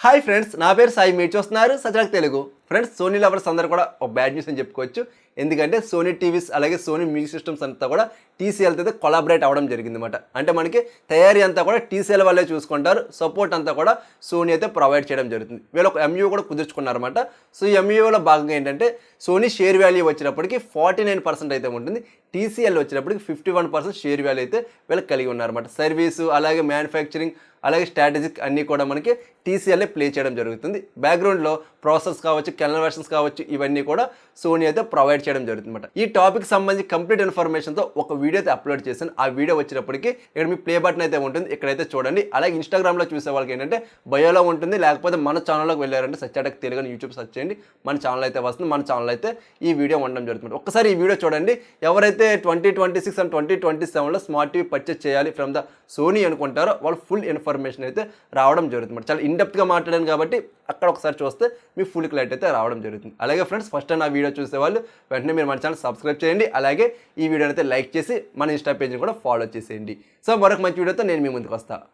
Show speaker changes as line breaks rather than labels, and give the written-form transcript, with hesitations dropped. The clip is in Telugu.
హాయ్ ఫ్రెండ్స్, నా పేరు సాయి. మీరు చూస్తున్నారు సచరక్ తెలుగు. ఫ్రెండ్స్, సోనీ లవర్స్ అందరూ కూడా ఒక బ్యాడ్ న్యూస్ అని చెప్పుకోవచ్చు. ఎందుకంటే సోనీ టీవీస్ అలాగే సోనీ మ్యూజిక్ సిస్టమ్స్ అంతా కూడా టీసీఎల్తో అయితే కొలాబరేట్ అవ్వడం జరిగిందన్నమాట. అంటే మనకి తయారీ అంతా కూడా టీసీఎల్ వాళ్ళే చూసుకుంటారు, సపోర్ట్ అంతా కూడా సోనీ అయితే ప్రొవైడ్ చేయడం జరుగుతుంది. వీళ్ళు ఒక ఎంయూ కూడా కుదుర్చుకున్నారన్నమాట. సో ఈ ఎంయూలో భాగంగా ఏంటంటే సోనీ షేర్ వాల్యూ వచ్చినప్పటికీ 49% అయితే ఉంటుంది, టీసీఎల్ వచ్చినప్పటికి 51% షేర్ వాల్యూ అయితే వీళ్ళకి కలిగి ఉన్నారన్నమాట. సర్వీసు అలాగే మ్యానుఫ్యాక్చరింగ్ అలాగే స్ట్రాటజిక్ అన్నీ కూడా మనకి టీసీఎల్ఏ ప్లే చేయడం జరుగుతుంది. బ్యాక్గ్రౌండ్లో ప్రాసెస్ కావచ్చు, కెనల్ వెర్షన్స్ కావచ్చు, ఇవన్నీ కూడా సోనీ అయితే ప్రొవైడ్ చేయడం జరుగుతుంది అనమాట. ఈ టాపిక్ సంబంధించి కంప్లీట్ ఇన్ఫర్మేషన్తో ఒక వీడియో అయితే అప్లోడ్ చేశాను. ఆ వీడియో వచ్చినప్పటికీ ఇక్కడ మీ ప్లే బటన్ అయితే ఉంటుంది, ఇక్కడైతే చూడండి. అలాగే ఇన్స్టాగ్రామ్లో చూసే వాళ్ళకి ఏంటంటే బయోలో ఉంటుంది, లేకపోతే మన ఛానల్లోకి వెళ్ళారంటే సత్యాటక్ తెలుగు అని యూట్యూబ్ సెర్చ్ చేయండి, మన ఛానల్ అయితే వస్తుంది. మన ఛానల్ అయితే ఈ వీడియో ఉండడం జరుగుతుంది. ఒక్కసారి ఈ వీడియో చూడండి. ఎవరైతే 2026 అండ్ 2027లో స్మార్ట్ టీవీ పర్చేస్ చేయాలి ఫ్రమ్ ద సోనీ అనుకుంటారో వాళ్ళు ఫుల్ ఇన్ఫర్మేషన్ అయితే రావడం జరుగుతుంది. చాలా ఇన్డెప్త్గా మాట్లాడాను కాబట్టి అక్కడ ఒకసారి చూస్తే మీ ఫుల్ క్లారిటీ అయితే రావడం జరుగుతుంది. అలాగే ఫ్రెండ్స్, ఫస్ట్ టైం నా వీడియో చూసే వాళ్ళు వెంటనే మీరు మన ఛానల్ సబ్స్క్రైబ్ చేయండి. అలాగే ఈ వీడియోని అయితే లైక్ చేసి మన ఇన్స్టా పేజ్ని కూడా ఫాలో చేసేయండి. సో మరొక మంచి వీడియోతో నేను మీ ముందుకు వస్తాను.